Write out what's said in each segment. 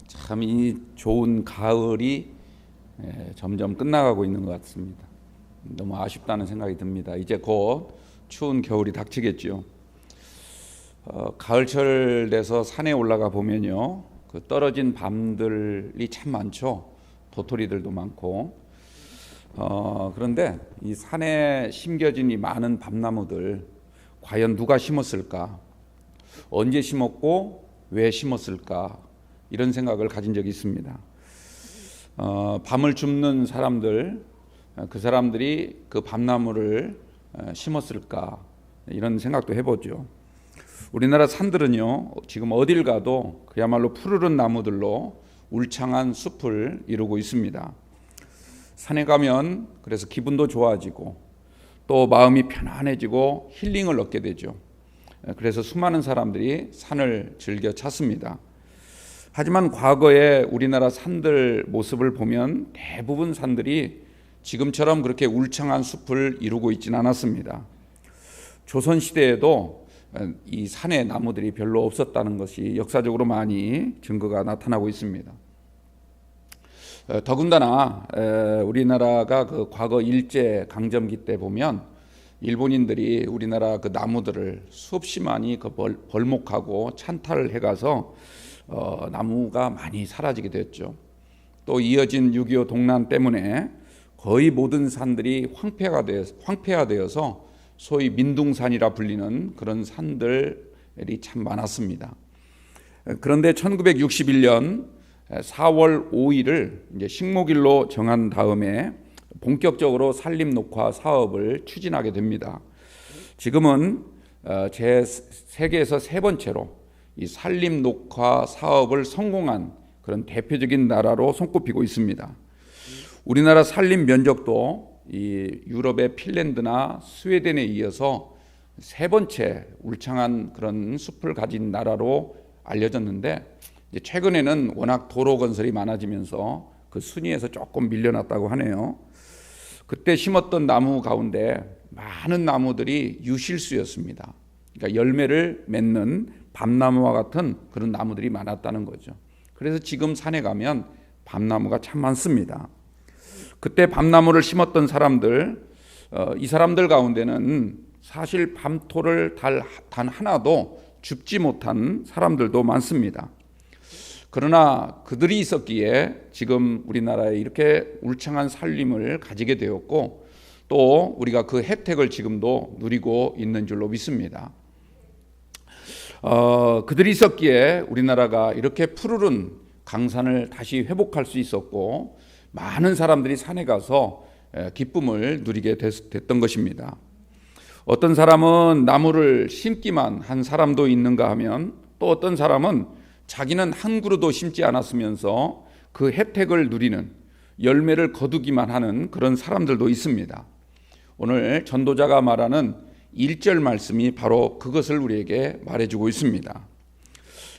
참 이 좋은 가을이 점점 끝나가고 있는 것 같습니다. 너무 아쉽다는 생각이 듭니다. 이제 곧 추운 겨울이 닥치겠죠. 가을철 돼서 산에 올라가 보면요, 그 떨어진 밤들이 참 많죠. 도토리들도 많고. 그런데 이 산에 심겨진 이 많은 밤나무들 과연 누가 심었을까? 언제 심었고 왜 심었을까? 이런 생각을 가진 적이 있습니다. 밤을 줍는 사람들, 그 사람들이 그 밤나무를 심었을까? 이런 생각도 해보죠. 우리나라 산들은요, 지금 어딜 가도 그야말로 푸르른 나무들로 울창한 숲을 이루고 있습니다. 산에 가면 그래서 기분도 좋아지고 또 마음이 편안해지고 힐링을 얻게 되죠. 그래서 수많은 사람들이 산을 즐겨 찾습니다. 하지만 과거에 우리나라 산들 모습을 보면 대부분 산들이 지금처럼 그렇게 울창한 숲을 이루고 있지는 않았습니다. 조선시대에도 이 산에 나무들이 별로 없었다는 것이 역사적으로 많이 증거가 나타나고 있습니다. 더군다나 우리나라가 그 과거 일제 강점기 때 보면 일본인들이 우리나라 그 나무들을 수없이 많이 벌목하고 찬탈을 해가서 나무가 많이 사라지게 됐죠. 또 이어진 6.25 동란 때문에 거의 모든 산들이 황폐화되어서 소위 민둥산이라 불리는 그런 산들이 참 많았습니다. 그런데 1961년 4월 5일을 이제 식목일로 정한 다음에 본격적으로 산림 녹화 사업을 추진하게 됩니다. 지금은 세계에서 세 번째로 이 산림 녹화 사업을 성공한 그런 대표적인 나라로 손꼽히고 있습니다. 우리나라 산림 면적도 이 유럽의 핀란드나 스웨덴에 이어서 세 번째 울창한 그런 숲을 가진 나라로 알려졌는데, 이제 최근에는 워낙 도로 건설이 많아지면서 그 순위에서 조금 밀려났다고 하네요. 그때 심었던 나무 가운데 많은 나무들이 유실수였습니다. 그러니까 열매를 맺는 밤나무와 같은 그런 나무들이 많았다는 거죠. 그래서 지금 산에 가면 밤나무가 참 많습니다. 그때 밤나무를 심었던 사람들, 이 사람들 가운데는 사실 밤토를 단 하나도 줍지 못한 사람들도 많습니다. 그러나 그들이 있었기에 지금 우리나라에 이렇게 울창한 산림을 가지게 되었고, 또 우리가 그 혜택을 지금도 누리고 있는 줄로 믿습니다. 그들이 있었기에 우리나라가 이렇게 푸르른 강산을 다시 회복할 수 있었고, 많은 사람들이 산에 가서 기쁨을 누리게 됐던 것입니다. 어떤 사람은 나무를 심기만 한 사람도 있는가 하면, 또 어떤 사람은 자기는 한 그루도 심지 않았으면서 그 혜택을 누리는, 열매를 거두기만 하는 그런 사람들도 있습니다. 오늘 전도자가 말하는 1절 말씀이 바로 그것을 우리에게 말해주고 있습니다.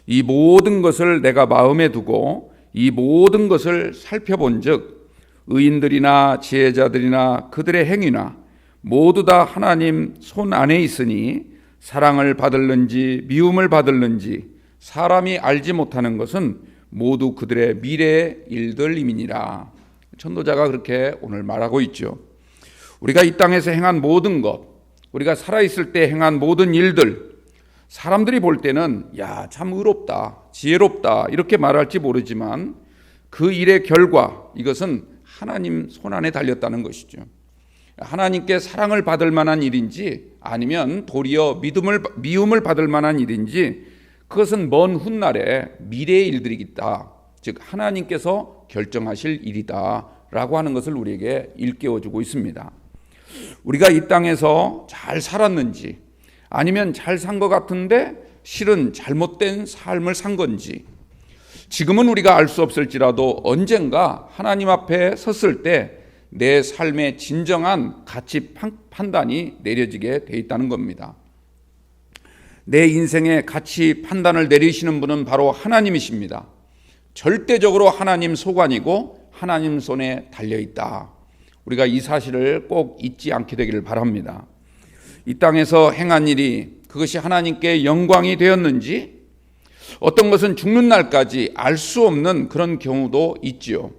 이 모든 것을 내가 마음에 두고 이 모든 것을 살펴본 즉 의인들이나 지혜자들이나 그들의 행위나 모두 다 하나님 손 안에 있으니 사랑을 받을는지 미움을 받을는지 사람이 알지 못하는 것은 모두 그들의 미래의 일들임이니라. 전도자가 그렇게 오늘 말하고 있죠. 우리가 이 땅에서 행한 모든 것, 우리가 살아있을 때 행한 모든 일들, 사람들이 볼 때는 야, 참 의롭다, 지혜롭다 이렇게 말할지 모르지만 그 일의 결과, 이것은 하나님 손 안에 달렸다는 것이죠. 하나님께 사랑을 받을 만한 일인지 아니면 도리어 미움을 받을 만한 일인지, 그것은 먼 훗날에 미래의 일들이겠다, 즉 하나님께서 결정하실 일이다 라고 하는 것을 우리에게 일깨워주고 있습니다. 우리가 이 땅에서 잘 살았는지 아니면 잘 산 것 같은데 실은 잘못된 삶을 산 건지, 지금은 우리가 알 수 없을지라도 언젠가 하나님 앞에 섰을 때 내 삶의 진정한 가치 판단이 내려지게 돼 있다는 겁니다. 내 인생의 가치 판단을 내리시는 분은 바로 하나님이십니다. 절대적으로 하나님 소관이고 하나님 손에 달려있다. 우리가 이 사실을 꼭 잊지 않게 되기를 바랍니다. 이 땅에서 행한 일이 그것이 하나님께 영광이 되었는지, 어떤 것은 죽는 날까지 알 수 없는 그런 경우도 있지요.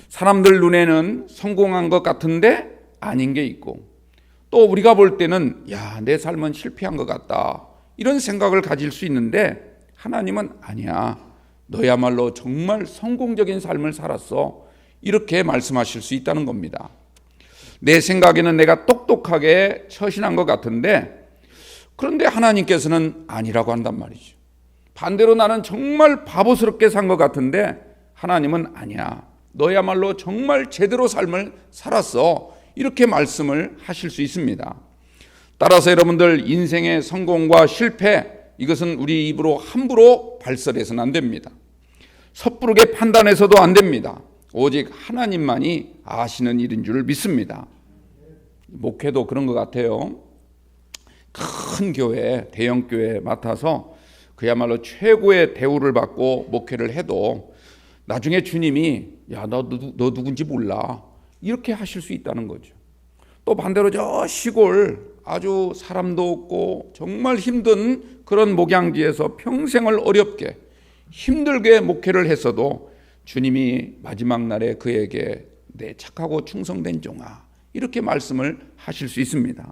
사람들 눈에는 성공한 것 같은데 아닌 게 있고, 또 우리가 볼 때는 내 삶은 실패한 것 같다, 이런 생각을 가질 수 있는데, 하나님은 아니야, 너야말로 정말 성공적인 삶을 살았어, 이렇게 말씀하실 수 있다는 겁니다. 내 생각에는 내가 똑똑하게 처신한 것 같은데, 그런데 하나님께서는 아니라고 한단 말이죠. 반대로 나는 정말 바보스럽게 산 것 같은데 하나님은 아니야, 너야말로 정말 제대로 삶을 살았어, 이렇게 말씀을 하실 수 있습니다. 따라서 여러분들, 인생의 성공과 실패, 이것은 우리 입으로 함부로 발설해서는 안 됩니다. 섣부르게 판단해서도 안 됩니다. 오직 하나님만이 아시는 일인 줄 믿습니다. 목회도 그런 것 같아요. 큰 교회, 대형 교회 맡아서 그야말로 최고의 대우를 받고 목회를 해도 나중에 주님이 너 누군지 몰라, 이렇게 하실 수 있다는 거죠. 또 반대로 저 시골 아주 사람도 없고 정말 힘든 그런 목양지에서 평생을 어렵게 힘들게 목회를 했어도 주님이 마지막 날에 그에게 내 착하고 충성된 종아, 이렇게 말씀을 하실 수 있습니다.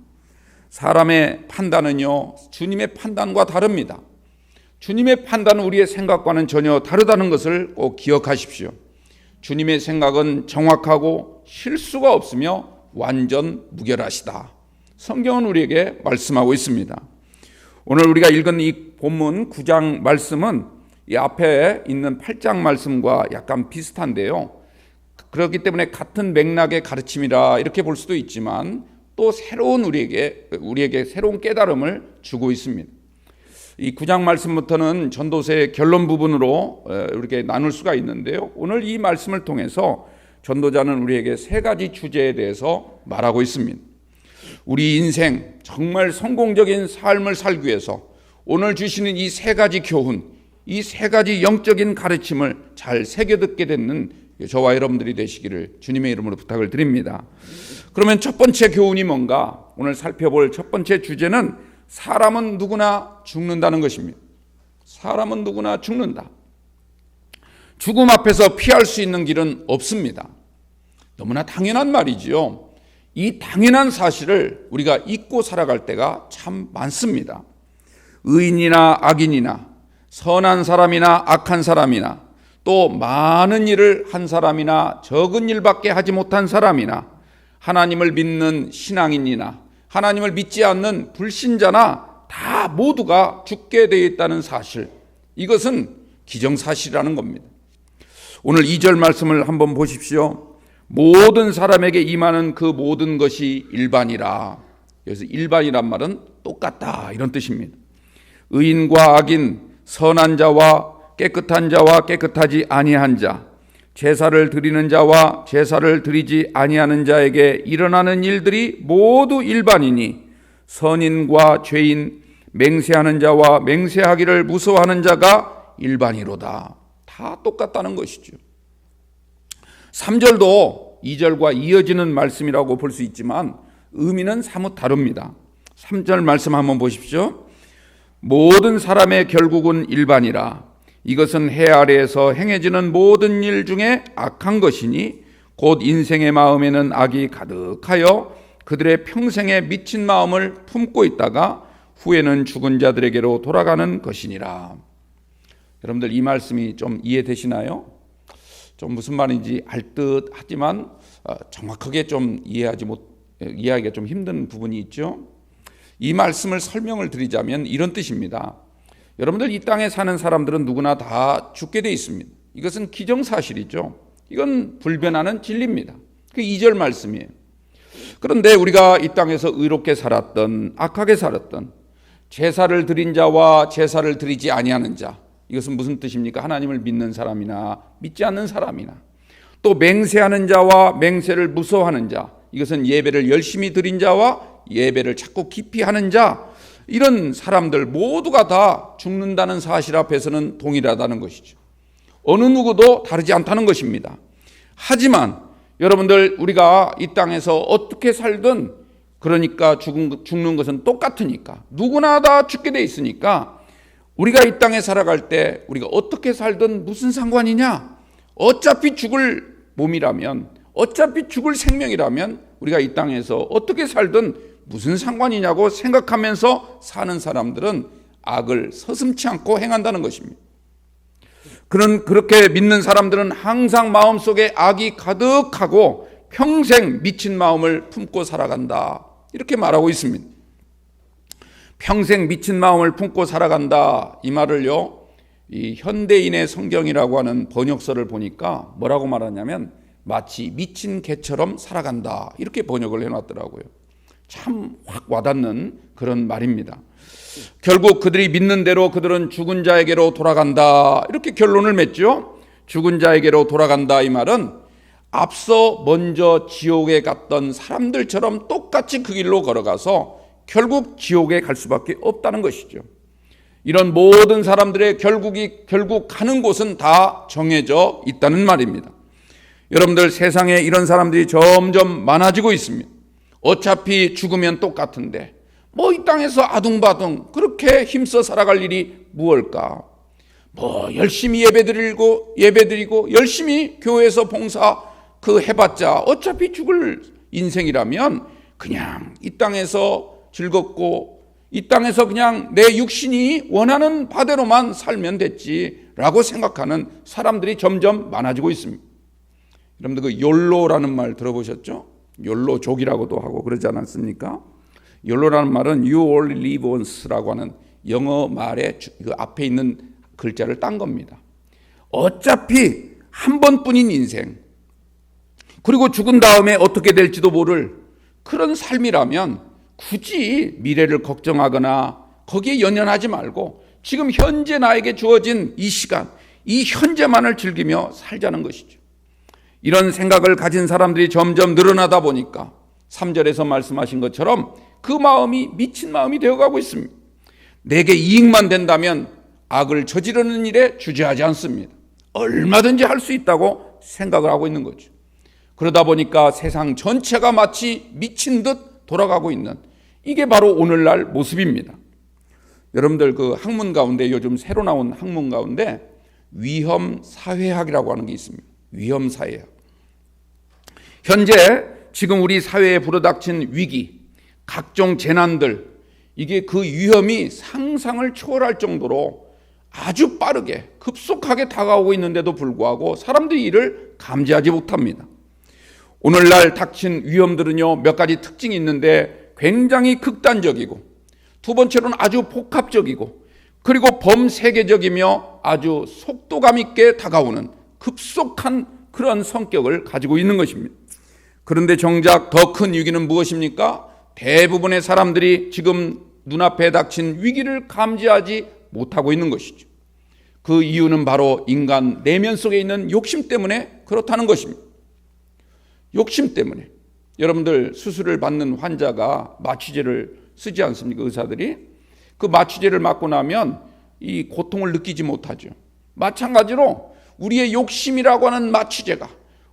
사람의 판단은요, 주님의 판단과 다릅니다. 주님의 판단은 우리의 생각과는 전혀 다르다는 것을 꼭 기억하십시오. 주님의 생각은 정확하고 실수가 없으며 완전 무결하시다, 성경은 우리에게 말씀하고 있습니다. 오늘 우리가 읽은 이 본문 9장 말씀은 이 앞에 있는 8장 말씀과 약간 비슷한데요, 그렇기 때문에 같은 맥락의 가르침이라 이렇게 볼 수도 있지만, 또 새로운 우리에게 새로운 깨달음을 주고 있습니다. 이 9장 말씀부터는 전도서의 결론 부분으로 이렇게 나눌 수가 있는데요, 오늘 이 말씀을 통해서 전도자는 우리에게 세 가지 주제에 대해서 말하고 있습니다. 우리 인생 정말 성공적인 삶을 살기 위해서 오늘 주시는 이 세 가지 교훈, 이 세 가지 영적인 가르침을 잘 새겨듣게 되는 저와 여러분들이 되시기를 주님의 이름으로 부탁을 드립니다. 그러면 첫 번째 교훈이 뭔가? 오늘 살펴볼 첫 번째 주제는 사람은 누구나 죽는다는 것입니다. 사람은 누구나 죽는다. 죽음 앞에서 피할 수 있는 길은 없습니다. 너무나 당연한 말이지요. 이 당연한 사실을 우리가 잊고 살아갈 때가 참 많습니다. 의인이나 악인이나 선한 사람이나 악한 사람이나 또 많은 일을 한 사람이나 적은 일밖에 하지 못한 사람이나 하나님을 믿는 신앙인이나 하나님을 믿지 않는 불신자나 다 모두가 죽게 되어 있다는 사실, 이것은 기정사실이라는 겁니다. 오늘 2절 말씀을 한번 보십시오. 모든 사람에게 임하는 그 모든 것이 일반이라. 그래서 일반이란 말은 똑같다, 이런 뜻입니다. 의인과 악인, 선한 자와 깨끗한 자와 깨끗하지 아니한 자, 제사를 드리는 자와 제사를 드리지 아니하는 자에게 일어나는 일들이 모두 일반이니 선인과 죄인, 맹세하는 자와 맹세하기를 무서워하는 자가 일반이로다. 다 똑같다는 것이죠. 3절도 2절과 이어지는 말씀이라고 볼 수 있지만 의미는 사뭇 다릅니다. 3절 말씀 한번 보십시오. 모든 사람의 결국은 일반이라. 이것은 해 아래에서 행해지는 모든 일 중에 악한 것이니 곧 인생의 마음에는 악이 가득하여 그들의 평생에 미친 마음을 품고 있다가 후에는 죽은 자들에게로 돌아가는 것이니라. 여러분들, 이 말씀이 좀 이해되시나요? 좀 무슨 말인지 알 듯 하지만 정확하게 좀 이해하기가 좀 힘든 부분이 있죠. 이 말씀을 설명을 드리자면 이런 뜻입니다. 여러분들, 이 땅에 사는 사람들은 누구나 다 죽게 돼 있습니다. 이것은 기정사실이죠. 이건 불변하는 진리입니다. 그 2절 말씀이에요. 그런데 우리가 이 땅에서 의롭게 살았던, 악하게 살았던, 제사를 드린 자와 제사를 드리지 아니하는 자, 이것은 무슨 뜻입니까? 하나님을 믿는 사람이나 믿지 않는 사람이나, 또 맹세하는 자와 맹세를 무서워하는 자, 이것은 예배를 열심히 드린 자와 예배를 자꾸 깊이 하는 자, 이런 사람들 모두가 다 죽는다는 사실 앞에서는 동일하다는 것이죠. 어느 누구도 다르지 않다는 것입니다. 하지만 여러분들, 우리가 이 땅에서 어떻게 살든, 그러니까 죽는 것은 똑같으니까, 누구나 다 죽게 돼 있으니까 우리가 이 땅에 살아갈 때 우리가 어떻게 살든 무슨 상관이냐? 어차피 죽을 몸이라면, 어차피 죽을 생명이라면 우리가 이 땅에서 어떻게 살든 무슨 상관이냐고 생각하면서 사는 사람들은 악을 서슴지 않고 행한다는 것입니다. 그렇게 믿는 사람들은 항상 마음속에 악이 가득하고 평생 미친 마음을 품고 살아간다, 이렇게 말하고 있습니다. 평생 미친 마음을 품고 살아간다, 이 말을요, 이 현대인의 성경이라고 하는 번역서를 보니까 뭐라고 말하냐면 마치 미친 개처럼 살아간다, 이렇게 번역을 해놨더라고요. 참 확 와닿는 그런 말입니다. 결국 그들이 믿는 대로 그들은 죽은 자에게로 돌아간다, 이렇게 결론을 맺죠. 죽은 자에게로 돌아간다, 이 말은 앞서 먼저 지옥에 갔던 사람들처럼 똑같이 그 길로 걸어가서 결국 지옥에 갈 수밖에 없다는 것이죠. 이런 모든 사람들의 결국 가는 곳은 다 정해져 있다는 말입니다. 여러분들, 세상에 이런 사람들이 점점 많아지고 있습니다. 어차피 죽으면 똑같은데 뭐 이 땅에서 아둥바둥 그렇게 힘써 살아갈 일이 무엇일까? 뭐 열심히 예배드리고 열심히 교회에서 봉사 해봤자 어차피 죽을 인생이라면 그냥 이 땅에서 즐겁고 이 땅에서 그냥 내 육신이 원하는 바대로만 살면 됐지라고 생각하는 사람들이 점점 많아지고 있습니다. 여러분들 그 욜로라는 말 들어보셨죠? 욜로족이라고도 하고 그러지 않았습니까? 욜로라는 말은 You only live once라고 하는 영어 말의 그 앞에 있는 글자를 딴 겁니다. 어차피 한 번뿐인 인생, 그리고 죽은 다음에 어떻게 될지도 모를 그런 삶이라면 굳이 미래를 걱정하거나 거기에 연연하지 말고 지금 현재 나에게 주어진 이 시간, 이 현재만을 즐기며 살자는 것이죠. 이런 생각을 가진 사람들이 점점 늘어나다 보니까 3절에서 말씀하신 것처럼 그 마음이 미친 마음이 되어가고 있습니다. 내게 이익만 된다면 악을 저지르는 일에 주저하지 않습니다. 얼마든지 할 수 있다고 생각을 하고 있는 거죠. 그러다 보니까 세상 전체가 마치 미친 듯 돌아가고 있는, 이게 바로 오늘날 모습입니다. 여러분들 그 학문 가운데, 요즘 새로 나온 학문 가운데 위험사회학이라고 하는 게 있습니다. 위험사회학. 현재 지금 우리 사회에 불어닥친 위기, 각종 재난들, 이게 그 위험이 상상을 초월할 정도로 아주 빠르게 급속하게 다가오고 있는데도 불구하고 사람들이 이를 감지하지 못합니다. 오늘날 닥친 위험들은요, 몇 가지 특징이 있는데 굉장히 극단적이고, 두 번째로는 아주 복합적이고, 그리고 범세계적이며 아주 속도감 있게 다가오는 급속한 그런 성격을 가지고 있는 것입니다. 그런데 정작 더 큰 위기는 무엇입니까? 대부분의 사람들이 지금 눈앞에 닥친 위기를 감지하지 못하고 있는 것이죠. 그 이유는 바로 인간 내면 속에 있는 욕심 때문에 그렇다는 것입니다. 욕심 때문에. 여러분들 수술을 받는 환자가 마취제를 쓰지 않습니까? 의사들이. 그 마취제를 맞고 나면 이 고통을 느끼지 못하죠. 마찬가지로 우리의 욕심이라고 하는 마취제가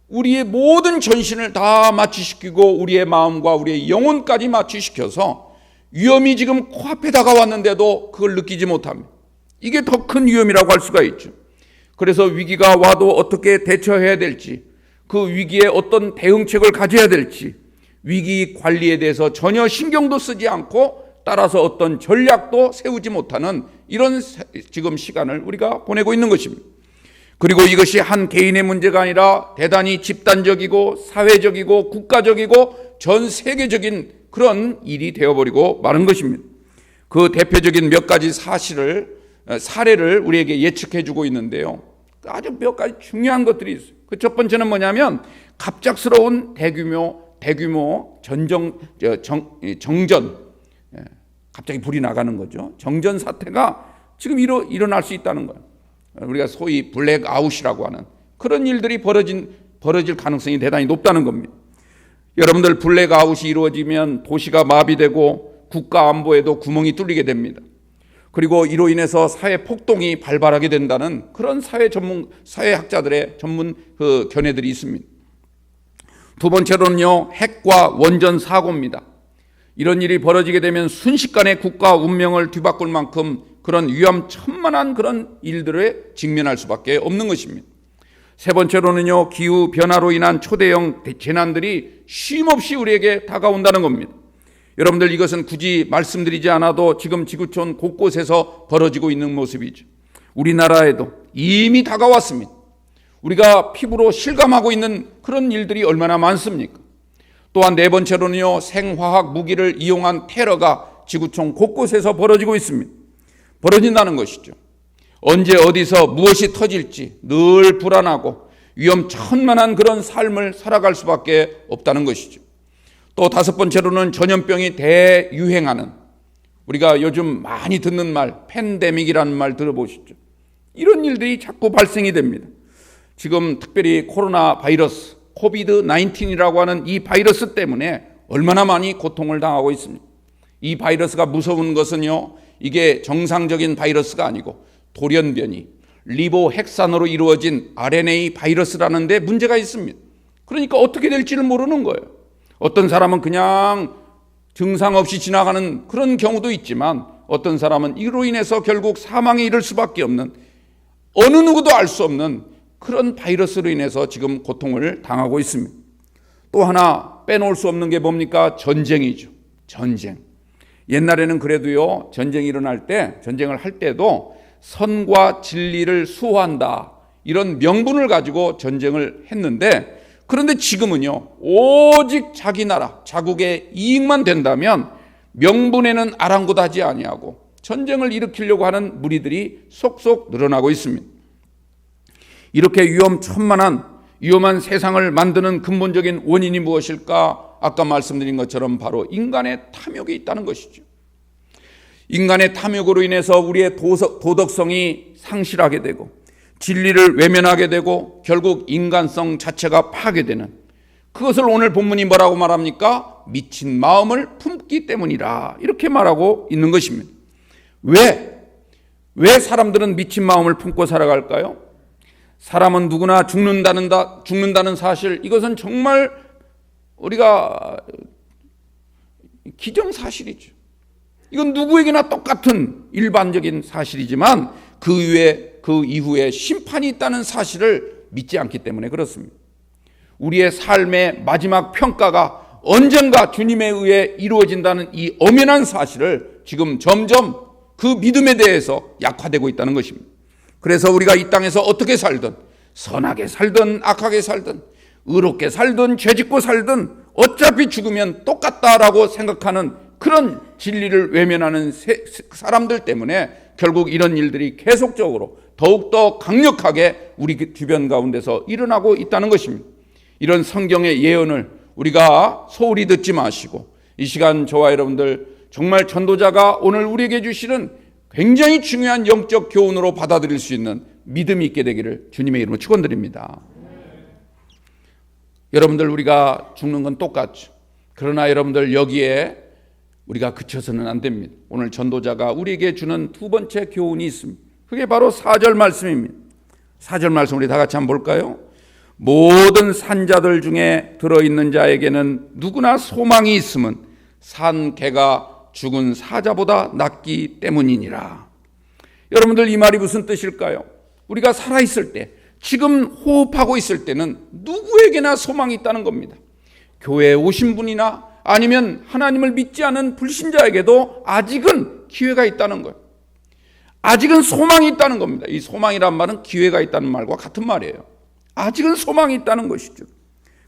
우리의 모든 전신을 다 마취시키고 우리의 마음과 우리의 영혼까지 마취시켜서 위험이 지금 코앞에 다가왔는데도 그걸 느끼지 못합니다. 이게 더 큰 위험이라고 할 수가 있죠. 그래서 위기가 와도 어떻게 대처해야 될지, 그 위기에 어떤 대응책을 가져야 될지, 위기 관리에 대해서 전혀 신경도 쓰지 않고 따라서 어떤 전략도 세우지 못하는 이런 지금 시간을 우리가 보내고 있는 것입니다. 그리고 이것이 한 개인의 문제가 아니라 대단히 집단적이고 사회적이고 국가적이고 전 세계적인 그런 일이 되어버리고 마는 것입니다. 그 대표적인 몇 가지 사례를 우리에게 예측해주고 있는데요. 아주 몇 가지 중요한 것들이 있어요. 그 첫 번째는 뭐냐면 갑작스러운 대규모 정전, 갑자기 불이 나가는 거죠. 정전 사태가 지금 일어날 수 있다는 거예요. 우리가 소위 블랙아웃이라고 하는 그런 일들이 벌어질 가능성이 대단히 높다는 겁니다. 여러분들, 블랙아웃이 이루어지면 도시가 마비되고 국가 안보에도 구멍이 뚫리게 됩니다. 그리고 이로 인해서 사회 폭동이 발발하게 된다는 그런 사회학자들의 전문 견해들이 있습니다. 두 번째로는요, 핵과 원전 사고입니다. 이런 일이 벌어지게 되면 순식간에 국가 운명을 뒤바꿀 만큼 그런 위험천만한 그런 일들에 직면할 수밖에 없는 것입니다. 세 번째로는요, 기후 변화로 인한 초대형 재난들이 쉼없이 우리에게 다가온다는 겁니다. 여러분들, 이것은 굳이 말씀드리지 않아도 지금 지구촌 곳곳에서 벌어지고 있는 모습이죠. 우리나라에도 이미 다가왔습니다. 우리가 피부로 실감하고 있는 그런 일들이 얼마나 많습니까? 또한 네 번째로는요, 생화학 무기를 이용한 테러가 지구촌 곳곳에서 벌어지고 있습니다. 벌어진다는 것이죠. 언제 어디서 무엇이 터질지 늘 불안하고 위험천만한 그런 삶을 살아갈 수밖에 없다는 것이죠. 또 다섯 번째로는 전염병이 대유행하는, 우리가 요즘 많이 듣는 말, 팬데믹이라는 말 들어보시죠. 이런 일들이 자꾸 발생이 됩니다. 지금 특별히 코로나 바이러스, 코비드-19이라고 하는 이 바이러스 때문에 얼마나 많이 고통을 당하고 있습니다. 이 바이러스가 무서운 것은요, 이게 정상적인 바이러스가 아니고 돌연변이, 리보핵산으로 이루어진 RNA 바이러스라는 데 문제가 있습니다. 그러니까 어떻게 될지를 모르는 거예요. 어떤 사람은 그냥 증상 없이 지나가는 그런 경우도 있지만, 어떤 사람은 이로 인해서 결국 사망에 이를 수밖에 없는, 어느 누구도 알 수 없는 그런 바이러스로 인해서 지금 고통을 당하고 있습니다. 또 하나 빼놓을 수 없는 게 뭡니까? 전쟁이죠. 전쟁. 옛날에는 그래도요, 전쟁이 일어날 때, 전쟁을 할 때도 선과 진리를 수호한다, 이런 명분을 가지고 전쟁을 했는데, 그런데 지금은요, 오직 자기 나라, 자국의 이익만 된다면 명분에는 아랑곳하지 아니하고 전쟁을 일으키려고 하는 무리들이 속속 늘어나고 있습니다. 이렇게 위험한 세상을 만드는 근본적인 원인이 무엇일까? 아까 말씀드린 것처럼 바로 인간의 탐욕이 있다는 것이죠. 인간의 탐욕으로 인해서 우리의 도덕성이 상실하게 되고 진리를 외면하게 되고 결국 인간성 자체가 파괴되는, 그것을 오늘 본문이 뭐라고 말합니까? 미친 마음을 품기 때문이라, 이렇게 말하고 있는 것입니다. 왜 사람들은 미친 마음을 품고 살아갈까요? 사람은 누구나 죽는다는 사실, 이것은 정말 우리가 기정사실이죠. 이건 누구에게나 똑같은 일반적인 사실이지만 그 이후에 심판이 있다는 사실을 믿지 않기 때문에 그렇습니다. 우리의 삶의 마지막 평가가 언젠가 주님에 의해 이루어진다는 이 엄연한 사실을 지금 점점 그 믿음에 대해서 약화되고 있다는 것입니다. 그래서 우리가 이 땅에서 어떻게 살든, 선하게 살든 악하게 살든, 의롭게 살든 죄짓고 살든 어차피 죽으면 똑같다라고 생각하는 그런 진리를 외면하는 사람들 때문에 결국 이런 일들이 계속적으로 더욱더 강력하게 우리 주변 가운데서 일어나고 있다는 것입니다. 이런 성경의 예언을 우리가 소홀히 듣지 마시고, 이 시간 저와 여러분들 정말 전도자가 오늘 우리에게 주시는 굉장히 중요한 영적 교훈으로 받아들일 수 있는 믿음이 있게 되기를 주님의 이름으로 축원드립니다. 여러분들, 우리가 죽는 건 똑같죠. 그러나 여러분들, 여기에 우리가 그쳐서는 안 됩니다. 오늘 전도자가 우리에게 주는 두 번째 교훈이 있습니다. 그게 바로 4절 말씀입니다. 4절 말씀 우리 다 같이 한번 볼까요? 모든 산자들 중에 들어있는 자에게는 누구나 소망이 있음은 산 개가 죽은 사자보다 낫기 때문이니라. 여러분들, 이 말이 무슨 뜻일까요? 우리가 살아있을 때, 지금 호흡하고 있을 때는 누구에게나 소망이 있다는 겁니다. 교회에 오신 분이나 아니면 하나님을 믿지 않은 불신자에게도 아직은 기회가 있다는 거예요. 아직은 소망이 있다는 겁니다. 이 소망이란 말은 기회가 있다는 말과 같은 말이에요. 아직은 소망이 있다는 것이죠.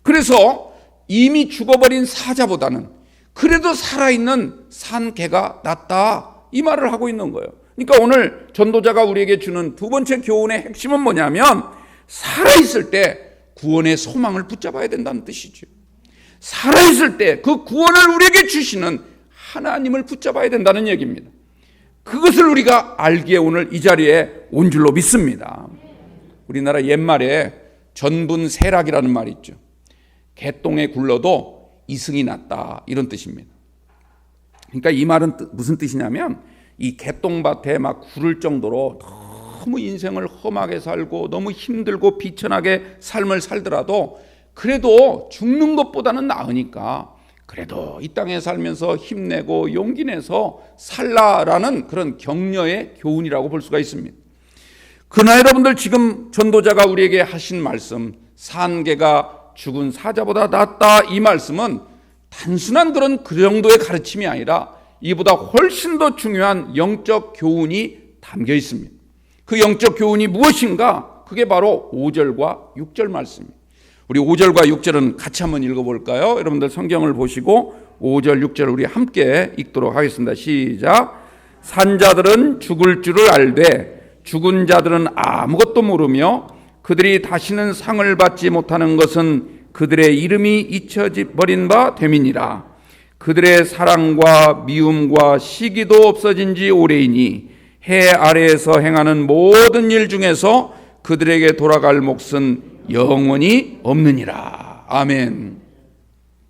그래서 이미 죽어버린 사자보다는 그래도 살아있는 산 개가 낫다, 이 말을 하고 있는 거예요. 그러니까 오늘 전도자가 우리에게 주는 두 번째 교훈의 핵심은 뭐냐면, 살아있을 때 구원의 소망을 붙잡아야 된다는 뜻이죠. 살아있을 때 그 구원을 우리에게 주시는 하나님을 붙잡아야 된다는 얘기입니다. 그것을 우리가 알기에 오늘 이 자리에 온 줄로 믿습니다. 우리나라 옛말에 전분세락이라는 말이 있죠. 개똥에 굴러도 이승이 났다, 이런 뜻입니다. 그러니까 이 말은 무슨 뜻이냐면, 이 개똥밭에 막 굴을 정도로 너무 인생을 험하게 살고 너무 힘들고 비천하게 삶을 살더라도 그래도 죽는 것보다는 나으니까 그래도 이 땅에 살면서 힘내고 용기 내서 살라라는 그런 격려의 교훈이라고 볼 수가 있습니다. 그러나 여러분들, 지금 전도자가 우리에게 하신 말씀, 산개가 죽은 사자보다 낫다, 이 말씀은 단순한 그 정도의 가르침이 아니라 이보다 훨씬 더 중요한 영적 교훈이 담겨 있습니다. 그 영적 교훈이 무엇인가? 그게 바로 5절과 6절 말씀입니다. 우리 5절과 6절은 같이 한번 읽어볼까요? 여러분들 성경을 보시고 5절 6절 우리 함께 읽도록 하겠습니다. 시작. 산자들은 죽을 줄을 알되 죽은 자들은 아무것도 모르며 그들이 다시는 상을 받지 못하는 것은 그들의 이름이 잊혀져 버린 바 됨이니라. 그들의 사랑과 미움과 시기도 없어진 지 오래이니 해 아래에서 행하는 모든 일 중에서 그들에게 돌아갈 몫은 영원히 없느니라. 아멘.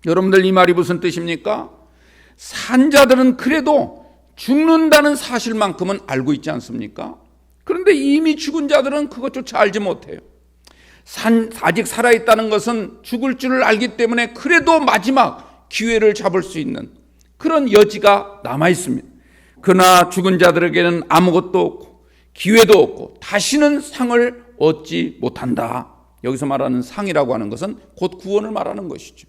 여러분들, 이 말이 무슨 뜻입니까? 산자들은 그래도 죽는다는 사실만큼은 알고 있지 않습니까? 그런데 이미 죽은 자들은 그것조차 알지 못해요. 아직 살아있다는 것은 죽을 줄을 알기 때문에 그래도 마지막 기회를 잡을 수 있는 그런 여지가 남아있습니다. 그러나 죽은 자들에게는 아무것도 없고 기회도 없고 다시는 상을 얻지 못한다. 여기서 말하는 상이라고 하는 것은 곧 구원을 말하는 것이죠.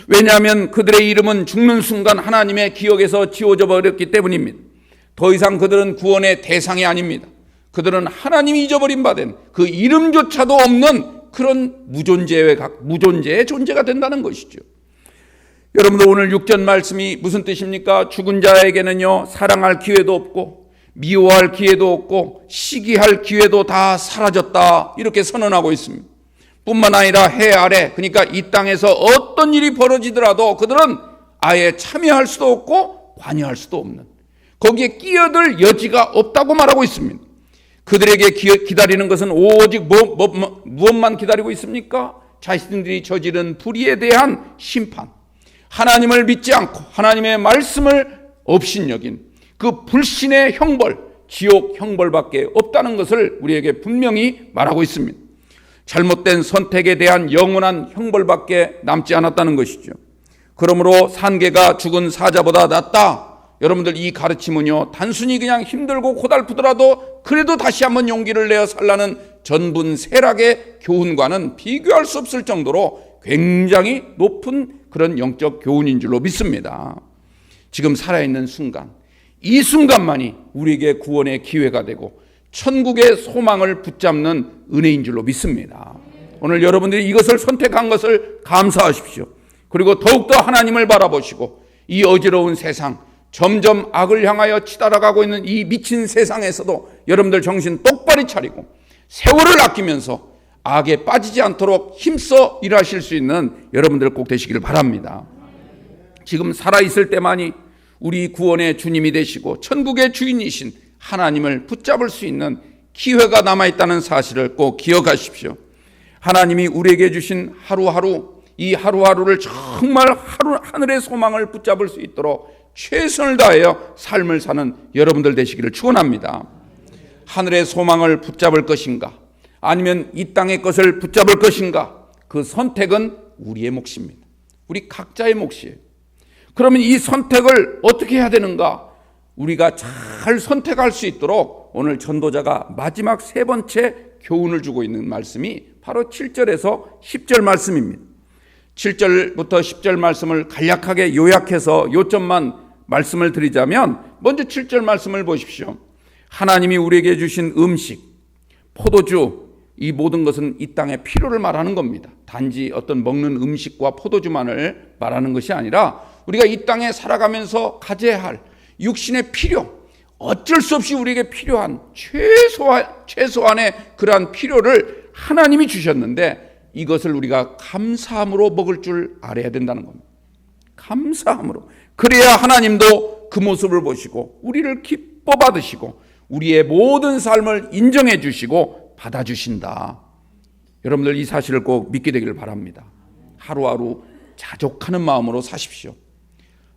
왜냐하면 그들의 이름은 죽는 순간 하나님의 기억에서 지워져 버렸기 때문입니다. 더 이상 그들은 구원의 대상이 아닙니다. 그들은 하나님이 잊어버린 바 된 그 이름조차도 없는 그런 무존재의 존재가 된다는 것이죠. 여러분들, 오늘 6절 말씀이 무슨 뜻입니까? 죽은 자에게는요, 사랑할 기회도 없고 미워할 기회도 없고 시기할 기회도 다 사라졌다, 이렇게 선언하고 있습니다. 뿐만 아니라 해 아래, 그러니까 이 땅에서 어떤 일이 벌어지더라도 그들은 아예 참여할 수도 없고 관여할 수도 없는, 거기에 끼어들 여지가 없다고 말하고 있습니다. 그들에게 기다리는 것은 오직 무엇만 기다리고 있습니까? 자신들이 저지른 불의에 대한 심판, 하나님을 믿지 않고 하나님의 말씀을 업신여긴 그 불신의 형벌, 지옥 형벌밖에 없다는 것을 우리에게 분명히 말하고 있습니다. 잘못된 선택에 대한 영원한 형벌밖에 남지 않았다는 것이죠. 그러므로 산개가 죽은 사자보다 낫다. 여러분들, 이 가르침은요, 단순히 그냥 힘들고 고달프더라도 그래도 다시 한번 용기를 내어 살라는 전분세락의 교훈과는 비교할 수 없을 정도로 굉장히 높은 그런 영적 교훈인 줄로 믿습니다. 지금 살아있는 순간, 이 순간만이 우리에게 구원의 기회가 되고 천국의 소망을 붙잡는 은혜인 줄로 믿습니다. 오늘 여러분들이 이것을 선택한 것을 감사하십시오. 그리고 더욱더 하나님을 바라보시고 이 어지러운 세상, 점점 악을 향하여 치달아가고 있는 이 미친 세상에서도 여러분들 정신 똑바로 차리고 세월을 아끼면서 악에 빠지지 않도록 힘써 일하실 수 있는 여러분들 꼭 되시기를 바랍니다. 지금 살아있을 때만이 우리 구원의 주님이 되시고 천국의 주인이신 하나님을 붙잡을 수 있는 기회가 남아있다는 사실을 꼭 기억하십시오. 하나님이 우리에게 주신 하루하루, 이 하루하루를 정말 하늘의 소망을 붙잡을 수 있도록 최선을 다하여 삶을 사는 여러분들 되시기를 축원합니다. 하늘의 소망을 붙잡을 것인가, 아니면 이 땅의 것을 붙잡을 것인가, 그 선택은 우리의 몫입니다. 우리 각자의 몫이에요. 그러면 이 선택을 어떻게 해야 되는가? 우리가 잘 선택할 수 있도록 오늘 전도자가 마지막 세 번째 교훈을 주고 있는 말씀이 바로 7절에서 10절 말씀입니다. 7절부터 10절 말씀을 간략하게 요약해서 요점만 말씀을 드리자면, 먼저 7절 말씀을 보십시오. 하나님이 우리에게 주신 음식, 포도주, 이 모든 것은 이 땅의 필요를 말하는 겁니다. 단지 어떤 먹는 음식과 포도주만을 말하는 것이 아니라 우리가 이 땅에 살아가면서 가져야 할 육신의 필요, 어쩔 수 없이 우리에게 필요한 최소한의 그러한 필요를 하나님이 주셨는데, 이것을 우리가 감사함으로 먹을 줄 알아야 된다는 겁니다. 감사함으로. 그래야 하나님도 그 모습을 보시고 우리를 기뻐 받으시고 우리의 모든 삶을 인정해 주시고 받아주신다. 여러분들, 이 사실을 꼭 믿게 되기를 바랍니다. 하루하루 자족하는 마음으로 사십시오.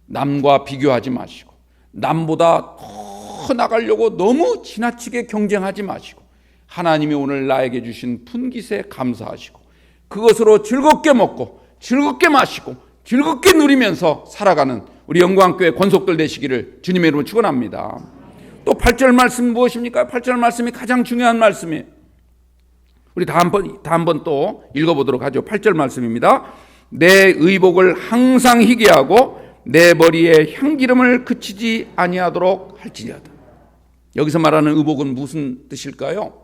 남과 비교하지 마시고 남보다 더 나가려고 너무 지나치게 경쟁하지 마시고 하나님이 오늘 나에게 주신 분깃에 감사하시고 그것으로 즐겁게 먹고 즐겁게 마시고 즐겁게 누리면서 살아가는 우리 영광교회 권속들 되시기를 주님의 이름으로 축원합니다. 또 8절 말씀 무엇입니까? 8절 말씀이 가장 중요한 말씀이에요. 우리 다 한번 또 읽어보도록 하죠. 8절 말씀입니다. 내 의복을 항상 희게 하고 내 머리에 향기름을 그치지 아니하도록 할지니하다. 여기서 말하는 의복은 무슨 뜻일까요?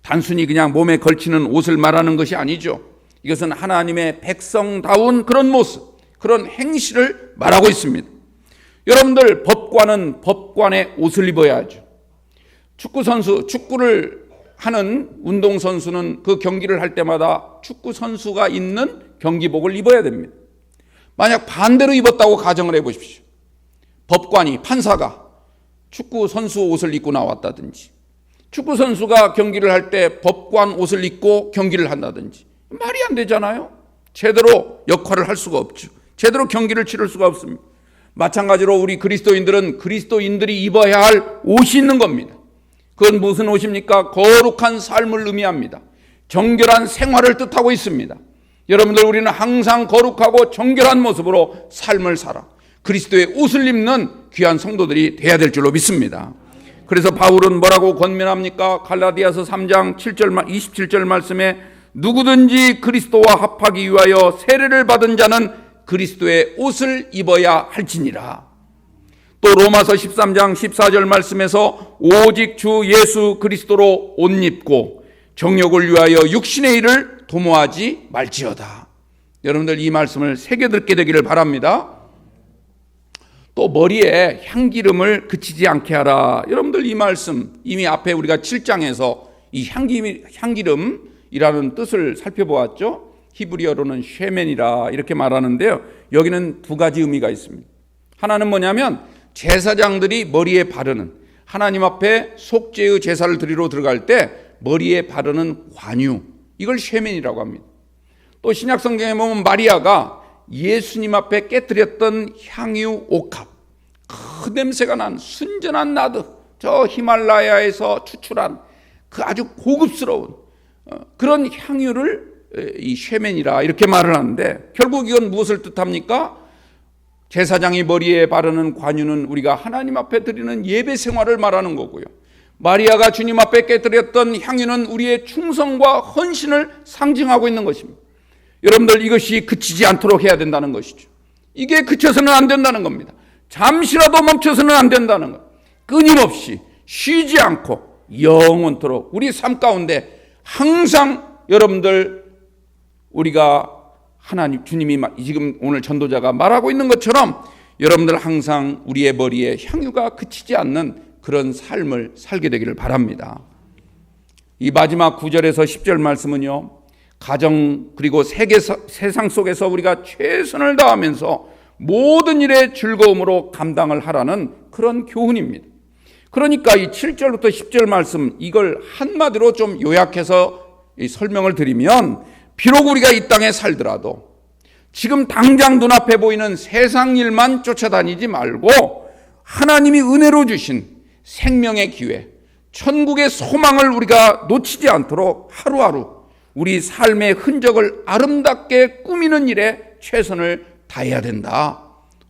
단순히 그냥 몸에 걸치는 옷을 말하는 것이 아니죠. 이것은 하나님의 백성다운 그런 모습, 그런 행실을 말하고 있습니다. 여러분들, 법관은 법관의 옷을 입어야 하죠. 축구를 하는 운동선수는 그 경기를 할 때마다 축구선수가 입는 경기복을 입어야 됩니다. 만약 반대로 입었다고 가정을 해보십시오. 법관이, 판사가 축구선수 옷을 입고 나왔다든지, 축구선수가 경기를 할 때 법관 옷을 입고 경기를 한다든지, 말이 안 되잖아요. 제대로 역할을 할 수가 없죠. 제대로 경기를 치를 수가 없습니다. 마찬가지로 우리 그리스도인들은 그리스도인들이 입어야 할 옷이 있는 겁니다. 그건 무슨 옷입니까? 거룩한 삶을 의미합니다. 정결한 생활을 뜻하고 있습니다. 여러분들, 우리는 항상 거룩하고 정결한 모습으로 삶을 살아 그리스도의 옷을 입는 귀한 성도들이 돼야 될 줄로 믿습니다. 그래서 바울은 뭐라고 권면합니까? 갈라디아서 3장 27절 말씀에 누구든지 그리스도와 합하기 위하여 세례를 받은 자는 그리스도의 옷을 입어야 할지니라. 또 로마서 13장 14절 말씀에서 오직 주 예수 그리스도로 옷 입고 정욕을 위하여 육신의 일을 도모하지 말지어다. 여러분들, 이 말씀을 새겨 듣게 되기를 바랍니다. 또 머리에 향기름을 그치지 않게 하라. 여러분들, 이 말씀 이미 앞에 우리가 7장에서 이 향기름이라는 뜻을 살펴보았죠. 히브리어로는 쉐멘이라 이렇게 말하는데요. 여기는 두 가지 의미가 있습니다. 하나는 뭐냐면 제사장들이 머리에 바르는, 하나님 앞에 속죄의 제사를 드리러 들어갈 때 머리에 바르는 관유, 이걸 쉐멘이라고 합니다. 또 신약 성경에 보면 마리아가 예수님 앞에 깨뜨렸던 향유 옥합, 그 냄새가 난 순전한 나드, 저 히말라야에서 추출한 그 아주 고급스러운 그런 향유를 이 쉐멘이라 이렇게 말을 하는데, 결국 이건 무엇을 뜻합니까? 제사장이 머리에 바르는 관유는 우리가 하나님 앞에 드리는 예배 생활을 말하는 거고요. 마리아가 주님 앞에 깨뜨렸던 향유는 우리의 충성과 헌신을 상징하고 있는 것입니다. 여러분들, 이것이 그치지 않도록 해야 된다는 것이죠. 이게 그쳐서는 안 된다는 겁니다. 잠시라도 멈춰서는 안 된다는 것. 끊임없이 쉬지 않고 영원토록 우리 삶 가운데 항상 여러분들, 우리가 하나님, 주님이 지금 오늘 전도자가 말하고 있는 것처럼 여러분들 항상 우리의 머리에 향유가 그치지 않는 그런 삶을 살게 되기를 바랍니다. 이 마지막 9절에서 10절 말씀은요, 가정 그리고 세상 속에서 우리가 최선을 다하면서 모든 일에 즐거움으로 감당을 하라는 그런 교훈입니다. 그러니까 이 7절부터 10절 말씀, 이걸 한마디로 좀 요약해서 설명을 드리면, 비록 우리가 이 땅에 살더라도 지금 당장 눈앞에 보이는 세상 일만 쫓아다니지 말고 하나님이 은혜로 주신 생명의 기회, 천국의 소망을 우리가 놓치지 않도록 하루하루 우리 삶의 흔적을 아름답게 꾸미는 일에 최선을 다해야 된다.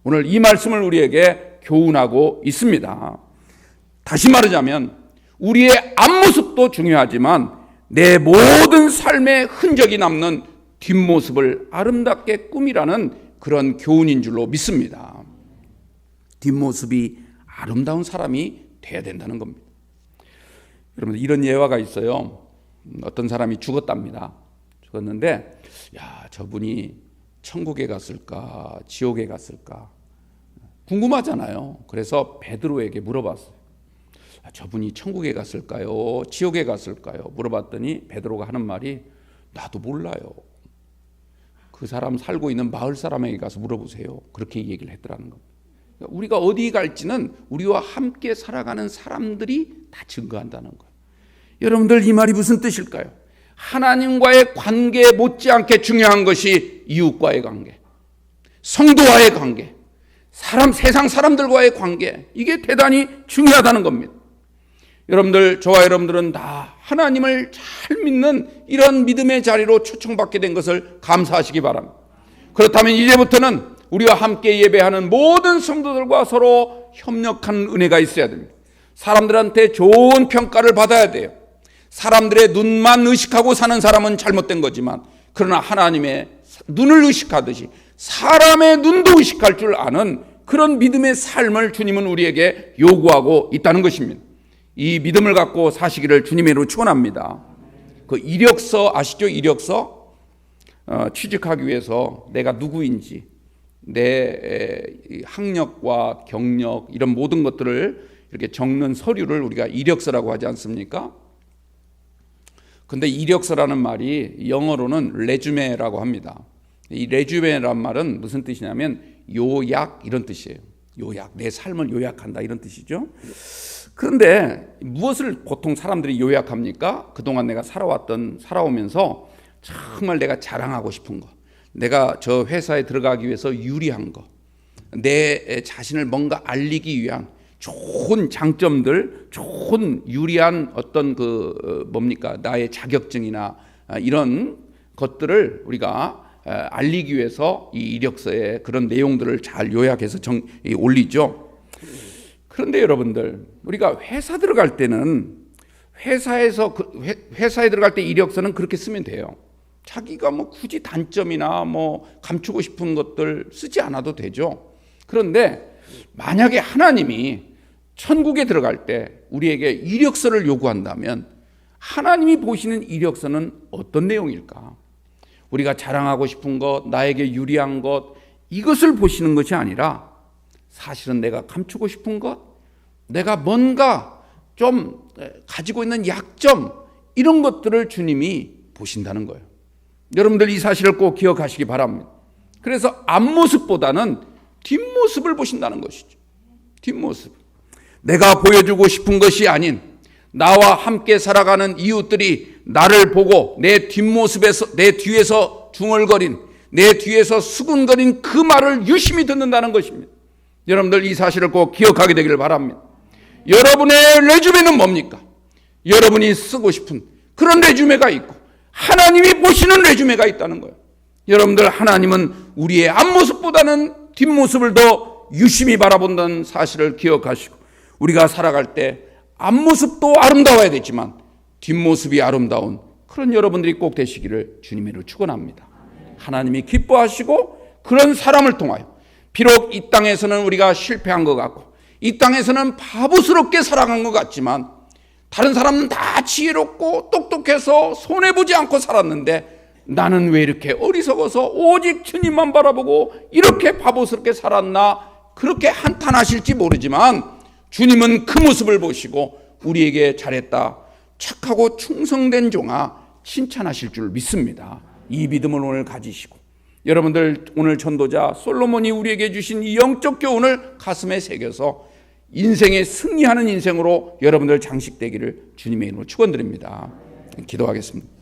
오늘 이 말씀을 우리에게 교훈하고 있습니다. 다시 말하자면 우리의 앞모습도 중요하지만 내 모든 삶의 흔적이 남는 뒷모습을 아름답게 꾸미라는 그런 교훈인 줄로 믿습니다. 뒷모습이 아름다운 사람이 돼야 된다는 겁니다. 여러분, 이런 예화가 있어요. 어떤 사람이 죽었답니다. 죽었는데, 저분이 천국에 갔을까 지옥에 갔을까 궁금하잖아요. 그래서 베드로에게 물어봤어요. 저분이 천국에 갔을까요 지옥에 갔을까요? 물어봤더니 베드로가 하는 말이, 나도 몰라요. 그 사람 살고 있는 마을 사람에게 가서 물어보세요. 그렇게 얘기를 했더라는 겁니다. 우리가 어디 갈지는 우리와 함께 살아가는 사람들이 다 증거한다는 거예요. 여러분들, 이 말이 무슨 뜻일까요? 하나님과의 관계에 못지않게 중요한 것이 이웃과의 관계, 성도와의 관계, 세상 사람들과의 관계, 이게 대단히 중요하다는 겁니다. 여러분들, 저와 여러분들은 다 하나님을 잘 믿는 이런 믿음의 자리로 초청받게 된 것을 감사하시기 바랍니다. 그렇다면 이제부터는 우리와 함께 예배하는 모든 성도들과 서로 협력하는 은혜가 있어야 됩니다. 사람들한테 좋은 평가를 받아야 돼요. 사람들의 눈만 의식하고 사는 사람은 잘못된 거지만, 그러나 하나님의 눈을 의식하듯이 사람의 눈도 의식할 줄 아는 그런 믿음의 삶을 주님은 우리에게 요구하고 있다는 것입니다. 이 믿음을 갖고 사시기를 주님의 이름으로 축원합니다. 그 이력서 아시죠? 이력서 취직하기 위해서 내가 누구인지, 내 학력과 경력 이런 모든 것들을 이렇게 적는 서류를 우리가 이력서라고 하지 않습니까? 근데 이력서라는 말이 영어로는 레주메라고 합니다. 이 레주메란 말은 무슨 뜻이냐면 요약 이런 뜻이에요. 요약, 내 삶을 요약한다 이런 뜻이죠. 그런데 무엇을 보통 사람들이 요약합니까? 그동안 내가 살아오면서 정말 내가 자랑하고 싶은 거, 내가 저 회사에 들어가기 위해서 유리한 거, 내 자신을 뭔가 알리기 위한 좋은 장점들, 좋은 유리한 어떤 나의 자격증이나 이런 것들을 우리가 알리기 위해서 이 이력서에 그런 내용들을 잘 요약해서 올리죠. 그런데 여러분들, 우리가 회사 들어갈 때는 회사에 들어갈 때 이력서는 그렇게 쓰면 돼요. 자기가 굳이 단점이나 감추고 싶은 것들 쓰지 않아도 되죠. 그런데 만약에 하나님이 천국에 들어갈 때 우리에게 이력서를 요구한다면 하나님이 보시는 이력서는 어떤 내용일까? 우리가 자랑하고 싶은 것, 나에게 유리한 것, 이것을 보시는 것이 아니라 사실은 내가 감추고 싶은 것, 내가 뭔가 좀 가지고 있는 약점, 이런 것들을 주님이 보신다는 거예요. 여러분들 이 사실을 꼭 기억하시기 바랍니다. 그래서 앞모습보다는 뒷모습을 보신다는 것이죠. 뒷모습. 내가 보여주고 싶은 것이 아닌 나와 함께 살아가는 이웃들이 나를 보고 내 뒷모습에서, 내 뒤에서 중얼거린, 내 뒤에서 수군거린 그 말을 유심히 듣는다는 것입니다. 여러분들 이 사실을 꼭 기억하게 되기를 바랍니다. 여러분의 레주메는 뭡니까? 여러분이 쓰고 싶은 그런 레주메가 있고 하나님이 보시는 레주메가 있다는 거예요. 여러분들, 하나님은 우리의 앞모습보다는 뒷모습을 더 유심히 바라본다는 사실을 기억하시고, 우리가 살아갈 때 앞모습도 아름다워야 되지만 뒷모습이 아름다운 그런 여러분들이 꼭 되시기를 주님으로 축원합니다. 하나님이 기뻐하시고 그런 사람을 통하여 비록 이 땅에서는 우리가 실패한 것 같고 이 땅에서는 바보스럽게 살아간 것 같지만 다른 사람은 다 지혜롭고 똑똑해서 손해보지 않고 살았는데 나는 왜 이렇게 어리석어서 오직 주님만 바라보고 이렇게 바보스럽게 살았나, 그렇게 한탄하실지 모르지만 주님은 그 모습을 보시고 우리에게 잘했다, 착하고 충성된 종아, 칭찬하실 줄 믿습니다. 이 믿음을 오늘 가지시고 여러분들, 오늘 전도자 솔로몬이 우리에게 주신 이 영적 교훈을 가슴에 새겨서 인생에 승리하는 인생으로 여러분들 장식되기를 주님의 이름으로 축원드립니다. 기도하겠습니다.